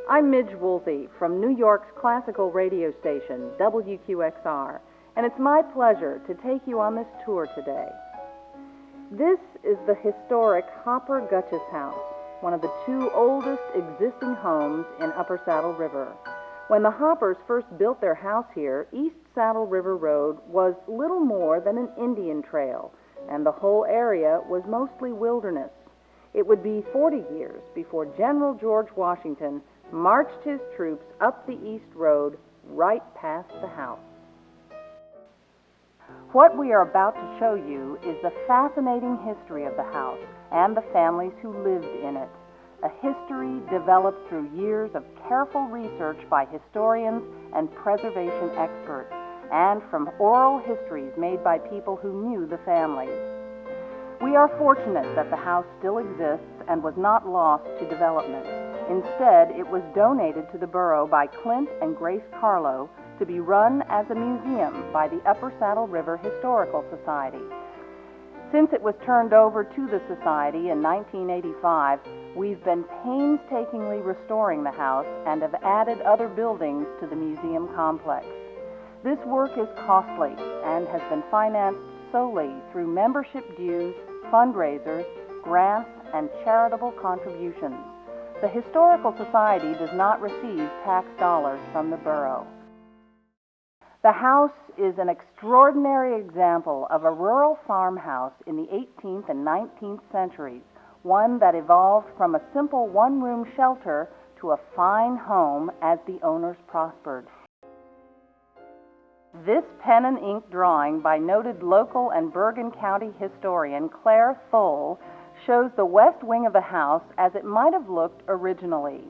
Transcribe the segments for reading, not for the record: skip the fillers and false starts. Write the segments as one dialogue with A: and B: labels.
A: I'm Midge Woolsey from New York's classical radio station, WQXR, and it's my pleasure to take you on this tour today. This is the historic Hopper-Goetschius house, one of the two oldest existing homes in Upper Saddle River. When the Hoppers first built their house here, East Saddle River Road was little more than an Indian trail, and the whole area was mostly wilderness. It would be 40 years before General George Washington marched his troops up the East Road right past the house. What we are about to show you is the fascinating history of the house and the families who lived in it, a history developed through years of careful research by historians and preservation experts, and from oral histories made by people who knew the families. We are fortunate that the house still exists and was not lost to development. Instead, it was donated to the borough by Clint and Grace Carlo to be run as a museum by the Upper Saddle River Historical Society. Since it was turned over to the Society in 1985, we've been painstakingly restoring the house and have added other buildings to the museum complex. This work is costly and has been financed solely through membership dues, fundraisers, grants, and charitable contributions. The Historical Society does not receive tax dollars from the borough. The house is an extraordinary example of a rural farmhouse in the 18th and 19th centuries, one that evolved from a simple one-room shelter to a fine home as the owners prospered. This pen and ink drawing by noted local and Bergen County historian Claire Thole shows the west wing of the house as it might have looked originally.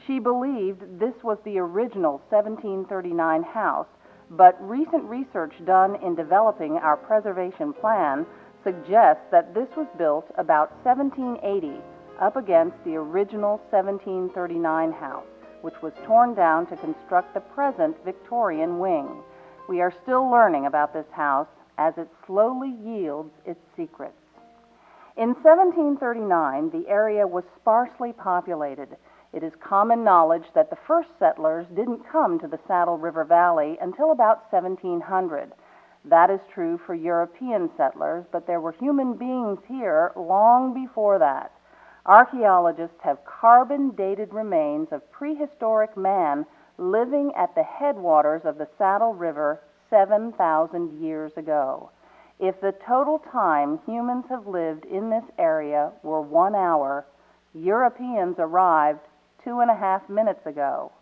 A: She believed this was the original 1739 house, but recent research done in developing our preservation plan suggests that this was built about 1780 up against the original 1739 house, which was torn down to construct the present Victorian wing. We are still learning about this house as it slowly yields its secrets. In 1739, the area was sparsely populated. It is common knowledge that the first settlers didn't come to the Saddle River Valley until about 1700. That is true for European settlers, but there were human beings here long before that. Archaeologists have carbon-dated remains of prehistoric man living at the headwaters of the Saddle River 7,000 years ago. If the total time humans have lived in this area were 1 hour, Europeans arrived 2.5 minutes ago.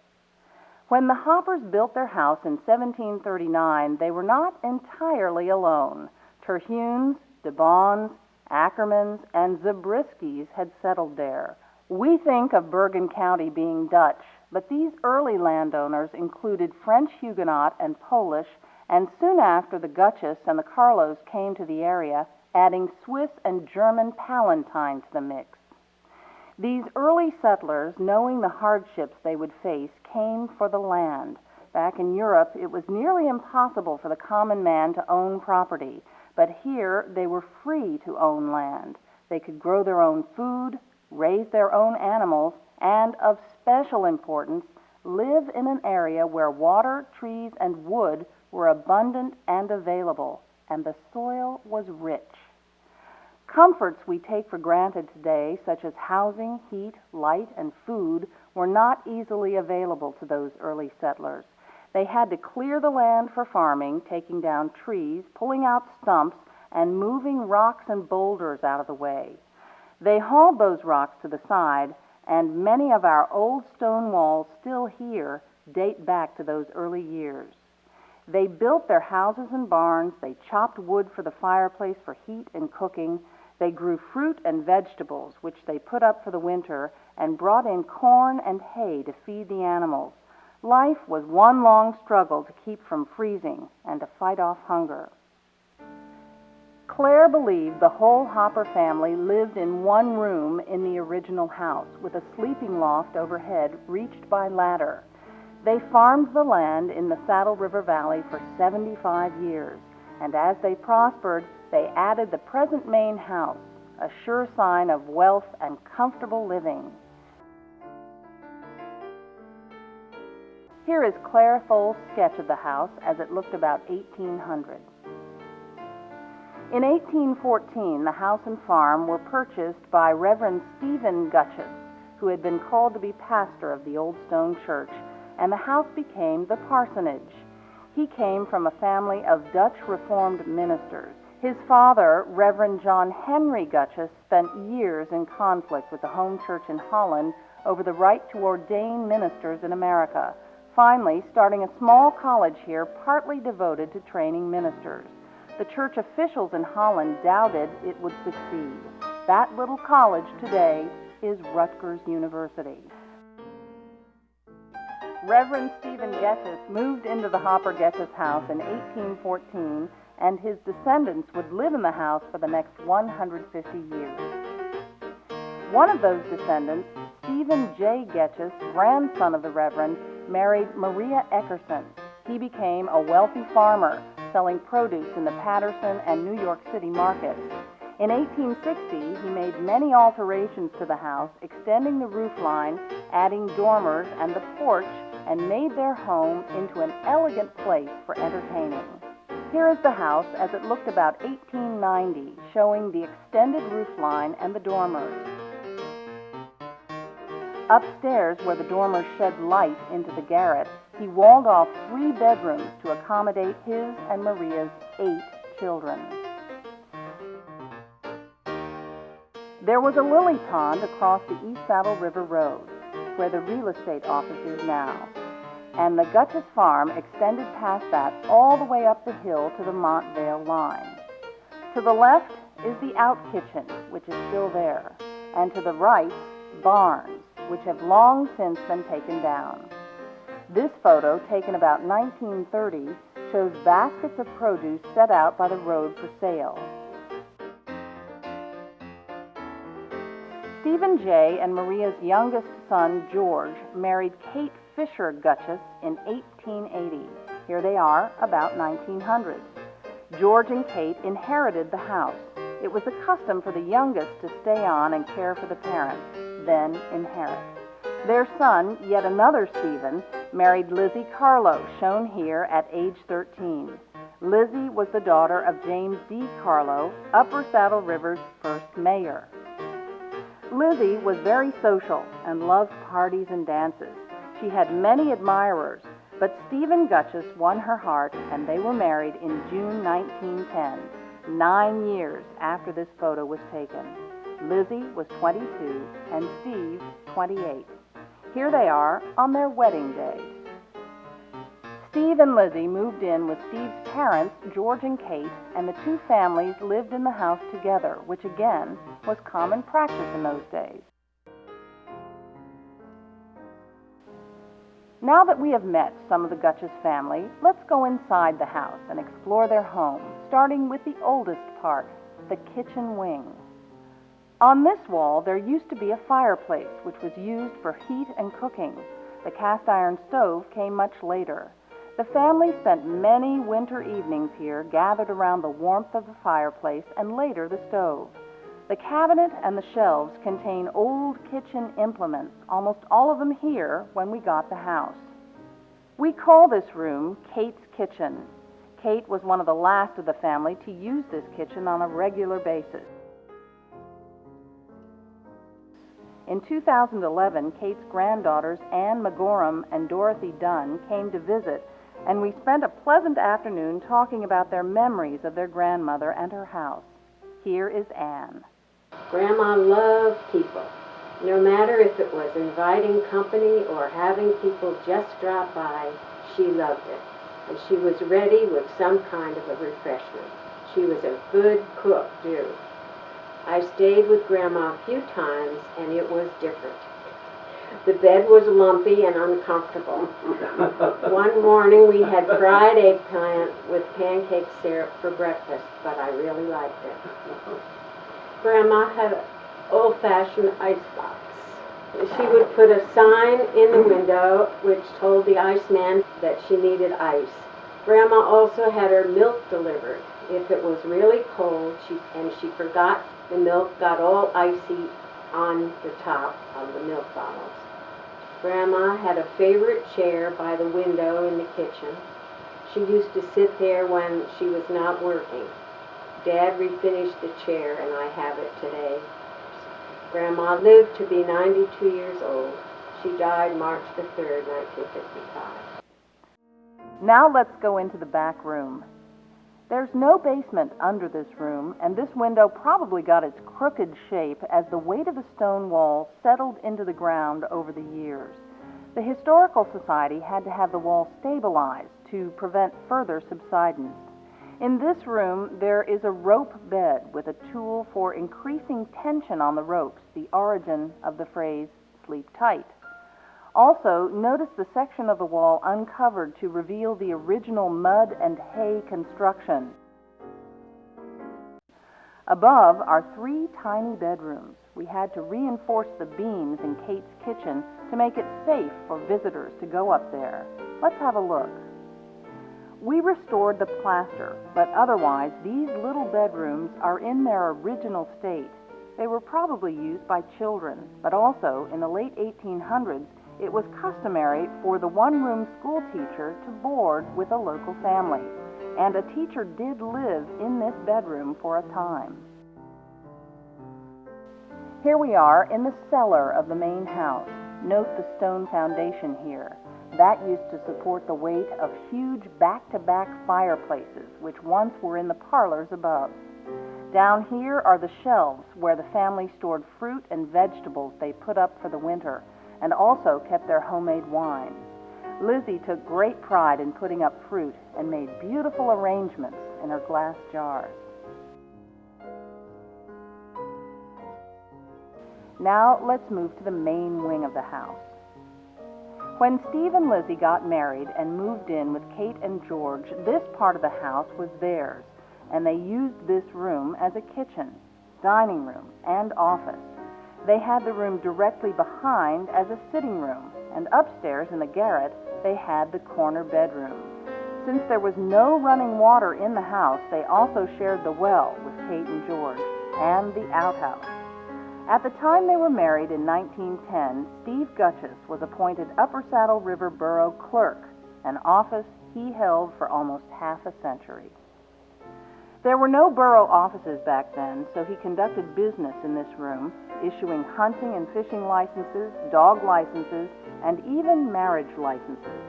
A: When the Hoppers built their house in 1739, they were not entirely alone. Terhunes, DeBons, Ackermans, and Zabriskis had settled there. We think of Bergen County being Dutch, but these early landowners included French Huguenot and Polish, and soon after the Goetschius and the Carlos came to the area, adding Swiss and German Palatine to the mix. These early settlers, knowing the hardships they would face, came for the land. Back in Europe, it was nearly impossible for the common man to own property, but here they were free to own land. They could grow their own food, raise their own animals, and, of special importance, live in an area where water, trees, and wood were abundant and available, and the soil was rich. Comforts we take for granted today, such as housing, heat, light, and food, were not easily available to those early settlers. They had to clear the land for farming, taking down trees, pulling out stumps, and moving rocks and boulders out of the way. They hauled those rocks to the side, and many of our old stone walls still here date back to those early years. They built their houses and barns, they chopped wood for the fireplace for heat and cooking, they grew fruit and vegetables, which they put up for the winter, and brought in corn and hay to feed the animals. Life was one long struggle to keep from freezing and to fight off hunger. Claire believed the whole Hopper family lived in one room in the original house, with a sleeping loft overhead reached by ladder. They farmed the land in the Saddle River Valley for 75 years, and as they prospered, they added the present main house, a sure sign of wealth and comfortable living. Here is Claire Fole's sketch of the house as it looked about 1800. In 1814, the house and farm were purchased by Reverend Stephen Goetschius, who had been called to be pastor of the Old Stone Church, and the house became the parsonage. He came from a family of Dutch Reformed ministers. His father, Reverend John Henry Goetschius, spent years in conflict with the home church in Holland over the right to ordain ministers in America, finally starting a small college here partly devoted to training ministers. The church officials in Holland doubted it would succeed. That little college today is Rutgers University. Reverend Stephen Goetschius moved into the Hopper-Goetschius house in 1814, and his descendants would live in the house for the next 150 years. One of those descendants, Stephen J. Goetschius, grandson of the Reverend, married Maria Eckerson. He became a wealthy farmer, selling produce in the Patterson and New York City markets. In 1860, he made many alterations to the house, extending the roof line, adding dormers and the porch, and made their home into an elegant place for entertaining. Here is the house as it looked about 1890, showing the extended roof line and the dormers. Upstairs, where the dormers shed light into the garret, he walled off 3 bedrooms to accommodate his and Maria's 8 children. There was a lily pond across the East Saddle River Road, where the real estate office is now, and the Goetschius farm extended past that all the way up the hill to the Montvale line. To the left is the out kitchen, which is still there, and to the right, barns, which have long since been taken down. This photo, taken about 1930, shows baskets of produce set out by the road for sale. Stephen J. and Maria's youngest son, George, married Kate Fisher Goetschius in 1880. Here they are, about 1900. George and Kate inherited the house. It was the custom for the youngest to stay on and care for the parents, then inherit. Their son, yet another Stephen, married Lizzie Carlo, shown here at age 13. Lizzie was the daughter of James D. Carlo, Upper Saddle River's first mayor. Lizzie was very social and loved parties and dances. She had many admirers, but Stephen Goetschius won her heart, and they were married in June 1910, 9 years after this photo was taken. Lizzie was 22 and Steve 28. Here they are on their wedding day. Steve and Lizzie moved in with Steve's parents, George and Kate, and the 2 families lived in the house together, which again was common practice in those days. Now that we have met some of the Goetschius family, let's go inside the house and explore their home, starting with the oldest part, the kitchen wing. On this wall, there used to be a fireplace, which was used for heat and cooking. The cast iron stove came much later. The family spent many winter evenings here, gathered around the warmth of the fireplace and later the stove. The cabinet and the shelves contain old kitchen implements, almost all of them here when we got the house. We call this room Kate's kitchen. Kate was one of the last of the family to use this kitchen on a regular basis. In 2011, Kate's granddaughters Anne McGorham and Dorothy Dunn came to visit, and we spent a pleasant afternoon talking about their memories of their grandmother and her house. Here is Anne.
B: Grandma loved people. No matter if it was inviting company or having people just drop by, she loved it. And she was ready with some kind of a refreshment. She was a good cook, too. I stayed with Grandma a few times, and it was different. The bed was lumpy and uncomfortable. One morning we had fried eggplant with pancake syrup for breakfast, but I really liked it. Grandma had an old-fashioned icebox. She would put a sign in the window which told the iceman that she needed ice. Grandma also had her milk delivered. If it was really cold and she forgot, the milk got all icy on the top of the milk bottles. Grandma had a favorite chair by the window in the kitchen. She used to sit there when she was not working. Dad refinished the chair, and I have it today. Grandma lived to be 92 years old. She died March the 3rd, 1955.
A: Now let's go into the back room. There's no basement under this room, and this window probably got its crooked shape as the weight of the stone wall settled into the ground over the years. The Historical Society had to have the wall stabilized to prevent further subsidence. In this room, there is a rope bed with a tool for increasing tension on the ropes, the origin of the phrase, sleep tight. Also, notice the section of the wall uncovered to reveal the original mud and hay construction. Above are 3 tiny bedrooms. We had to reinforce the beams in Kate's kitchen to make it safe for visitors to go up there. Let's have a look. We restored the plaster, but otherwise these little bedrooms are in their original state. They were probably used by children, but also in the late 1800s, it was customary for the one-room school teacher to board with a local family, and a teacher did live in this bedroom for a time. Here we are in the cellar of the main house. Note the stone foundation here. That used to support the weight of huge back-to-back fireplaces, which once were in the parlors above. Down here are the shelves where the family stored fruit and vegetables they put up for the winter, and also kept their homemade wine. Lizzie took great pride in putting up fruit and made beautiful arrangements in her glass jars. Now let's move to the main wing of the house. When Steve and Lizzie got married and moved in with Kate and George, this part of the house was theirs, and they used this room as a kitchen, dining room, and office. They had the room directly behind as a sitting room, and upstairs in the garret, they had the corner bedroom. Since there was no running water in the house, they also shared the well with Kate and George, and the outhouse. At the time they were married in 1910, Steve Goetschius was appointed Upper Saddle River Borough Clerk, an office he held for almost half a century. There were no borough offices back then, so he conducted business in this room, issuing hunting and fishing licenses, dog licenses, and even marriage licenses.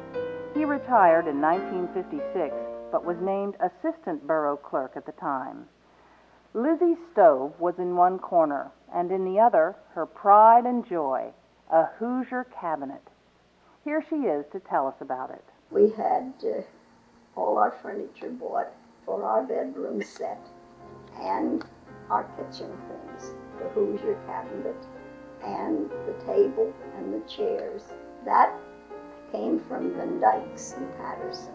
A: He retired in 1956, but was named Assistant Borough Clerk at the time. Lizzie's stove was in one corner, and in the other, her pride and joy, a Hoosier cabinet. Here she is to tell us about it.
C: We had all our furniture bought for our bedroom set and our kitchen things, the Hoosier cabinet and the table and the chairs. That came from Van Dyke's in Patterson.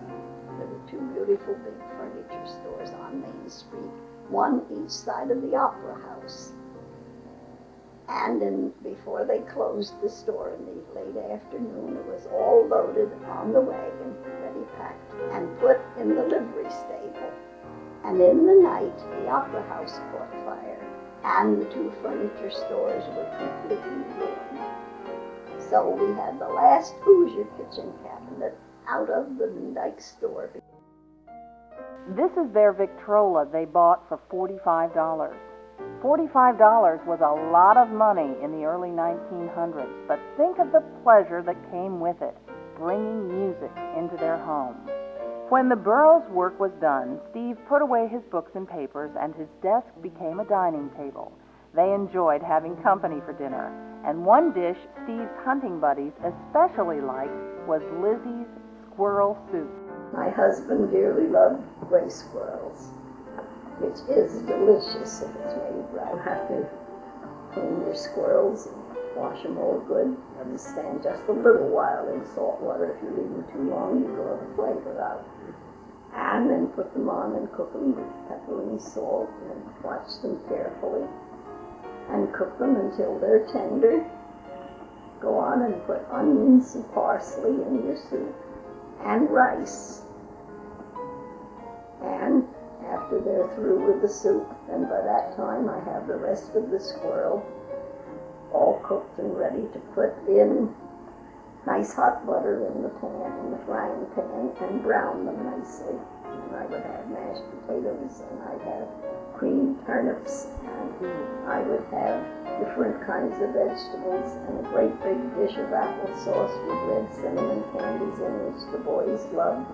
C: There were 2 beautiful big furniture stores on Main Street, one each side of the Opera House. And before they closed the store in the late afternoon, it was all loaded on the wagon, ready packed, and put in the livery stable. And in the night, the Opera House caught fire, and the 2 furniture stores were completely ruined. So we had the last Hoosier kitchen cabinet out of the Van Dyke store.
A: This is their Victrola they bought for $45. $45 was a lot of money in the early 1900s, but think of the pleasure that came with it, bringing music into their home. When the borough's work was done, Steve put away his books and papers, and his desk became a dining table. They enjoyed having company for dinner, and one dish Steve's hunting buddies especially liked was Lizzie's squirrel soup.
C: My husband dearly loved gray squirrels, which is delicious if it's made right. You have to clean your squirrels and wash them all good. Let them stand just a little while in salt water. If you leave them too long, you draw the flavor out. And then put them on and cook them with pepper and salt, and watch them carefully. And cook them until they're tender. Go on and put onions and parsley in your soup, and rice. And after they're through with the soup, and by that time I have the rest of the squirrel all cooked and ready to put in nice hot butter in the pan, in the frying pan, and brown them nicely. And I would have mashed potatoes, and I'd have creamed turnips, and I would have different kinds of vegetables, and a great big dish of applesauce with red cinnamon candies in, which the boys loved.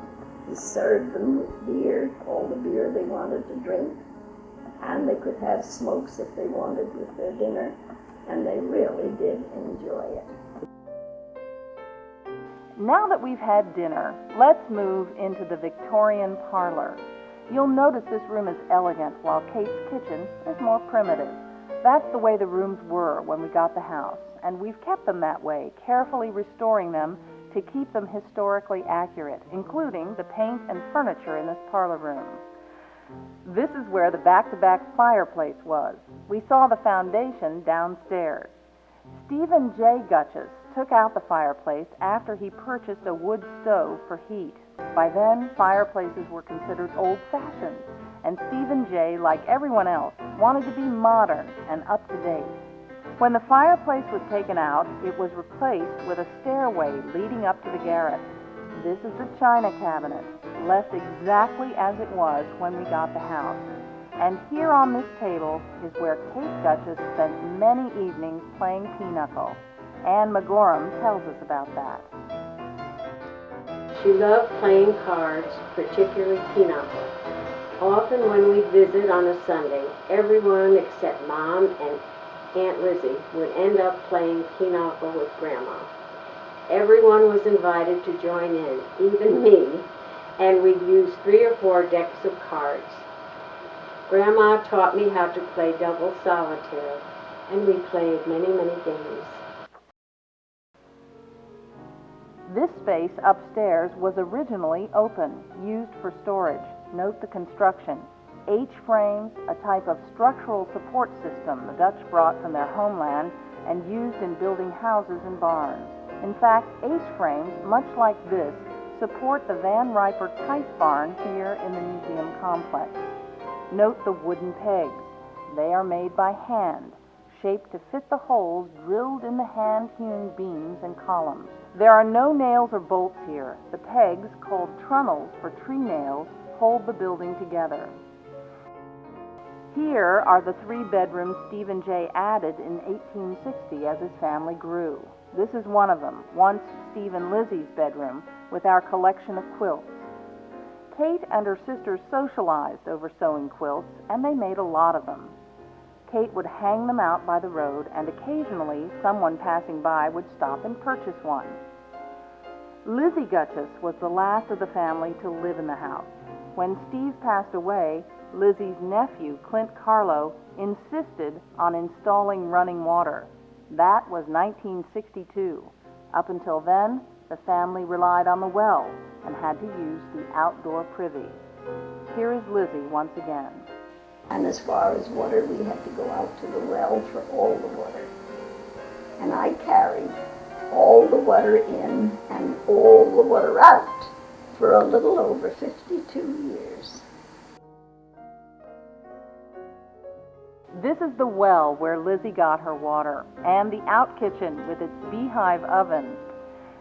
C: He served them with beer, all the beer they wanted to drink, and they could have smokes if they wanted with their dinner, and they really did enjoy it.
A: Now that we've had dinner, let's move into the Victorian parlor. You'll notice this room is elegant, while Kate's kitchen is more primitive. That's the way the rooms were when we got the house, and we've kept them that way, carefully restoring them to keep them historically accurate, including the paint and furniture in this parlor room. This is where the back-to-back fireplace was. We saw the foundation downstairs. Stephen J. Goetschius took out the fireplace after he purchased a wood stove for heat. By then, fireplaces were considered old-fashioned, and Stephen J., like everyone else, wanted to be modern and up-to-date. When the fireplace was taken out, it was replaced with a stairway leading up to the garret. This is the china cabinet, left exactly as it was when we got the house. And here on this table is where Kate Goetschius spent many evenings playing pinochle. Anne McGorham tells us about that.
B: She loved playing cards, particularly pinochle. Often when we'd visit on a Sunday, everyone except Mom and Aunt Lizzie would end up playing pinochle with Grandma. Everyone was invited to join in, even me, and we'd use 3 or 4 decks of cards. Grandma taught me how to play double solitaire, and we played many, many games.
A: This space upstairs was originally open, used for storage. Note the construction. H-frames, a type of structural support system the Dutch brought from their homeland and used in building houses and barns. In fact, H-frames, much like this, support the Van Riper Tice barn here in the museum complex. Note the wooden pegs. They are made by hand, shaped to fit the holes drilled in the hand-hewn beams and columns. There are no nails or bolts here. The pegs, called trunnels for tree nails, hold the building together. Here are the 3 bedrooms Stephen J. added in 1860 as his family grew. This is one of them, once Steve and Lizzie's bedroom, with our collection of quilts. Kate and her sisters socialized over sewing quilts, and they made a lot of them. Kate would hang them out by the road, and occasionally someone passing by would stop and purchase one. Lizzie Goetschius was the last of the family to live in the house. When Steve passed away, Lizzie's nephew, Clint Carlo, insisted on installing running water. That was 1962. Up until then, the family relied on the well and had to use the outdoor privy. Here is Lizzie once again.
C: And as far as water, we had to go out to the well for all the water. And I carried all the water in and all the water out for a little over 52 years.
A: This is the well where Lizzie got her water, and the out kitchen with its beehive ovens.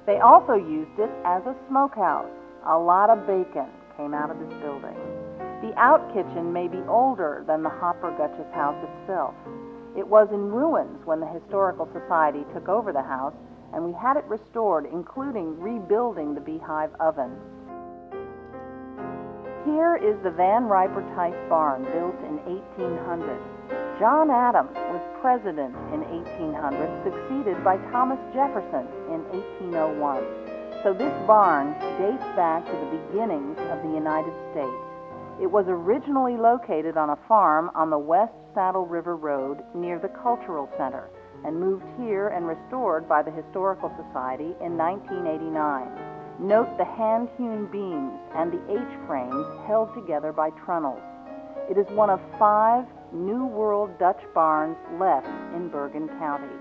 A: They also used it as a smokehouse. A lot of bacon came out of this building. The out kitchen may be older than the Hopper-Goetschius house itself. It was in ruins when the Historical Society took over the house, and we had it restored, including rebuilding the beehive oven. Here is the Van Riper Tice barn, built in 1800. John Adams was president in 1800, succeeded by Thomas Jefferson in 1801. So this barn dates back to the beginnings of the United States. It was originally located on a farm on the West Saddle River Road near the Cultural Center, and moved here and restored by the Historical Society in 1989. Note the hand-hewn beams and the H-frames held together by trunnels. It is one of 5 New World Dutch barns left in Bergen County.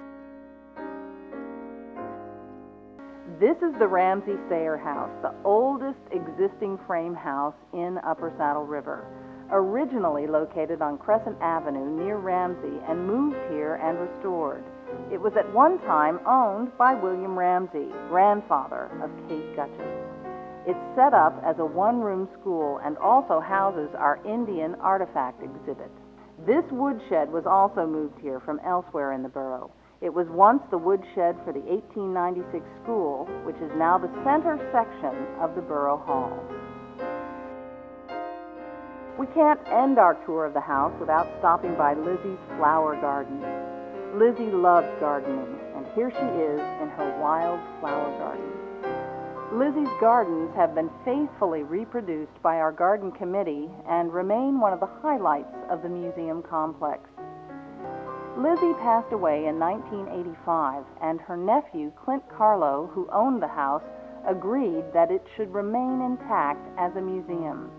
A: This is the Ramsey Sayer House, the oldest existing frame house in Upper Saddle River. Originally located on Crescent Avenue near Ramsey and moved here and restored. It was at one time owned by William Ramsey, grandfather of Kate Goetschius. It's set up as a one-room school and also houses our Indian artifact exhibit. This woodshed was also moved here from elsewhere in the borough. It was once the woodshed for the 1896 school, which is now the center section of the Borough Hall. We can't end our tour of the house without stopping by Lizzie's flower garden. Lizzie loved gardening, and here she is in her wild flower garden. Lizzie's gardens have been faithfully reproduced by our garden committee and remain one of the highlights of the museum complex. Lizzie passed away in 1985, and her nephew, Clint Carlo, who owned the house, agreed that it should remain intact as a museum.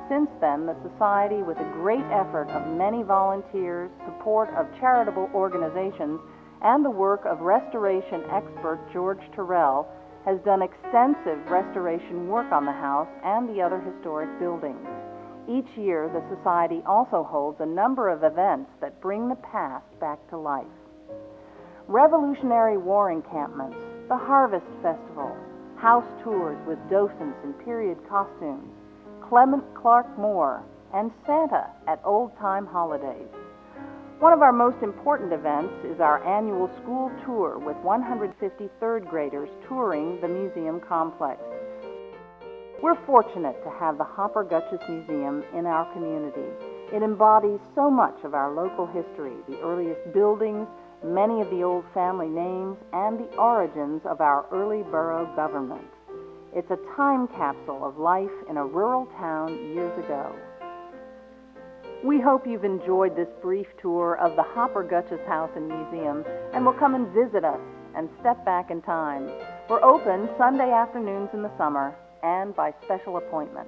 A: Since then, the Society, with a great effort of many volunteers, support of charitable organizations, and the work of restoration expert George Terrell, has done extensive restoration work on the house and the other historic buildings. Each year, the Society also holds a number of events that bring the past back to life. Revolutionary War encampments, the Harvest Festival, house tours with docents in period costumes, Clement Clark Moore, and Santa at old-time holidays. One of our most important events is our annual school tour with 150 third graders touring the museum complex. We're fortunate to have the Hopper-Goetschius Museum in our community. It embodies so much of our local history, the earliest buildings, many of the old family names, and the origins of our early borough government. It's a time capsule of life in a rural town years ago. We hope you've enjoyed this brief tour of the Hopper-Goetschius House and Museum and will come and visit us and step back in time. We're open Sunday afternoons in the summer and by special appointment.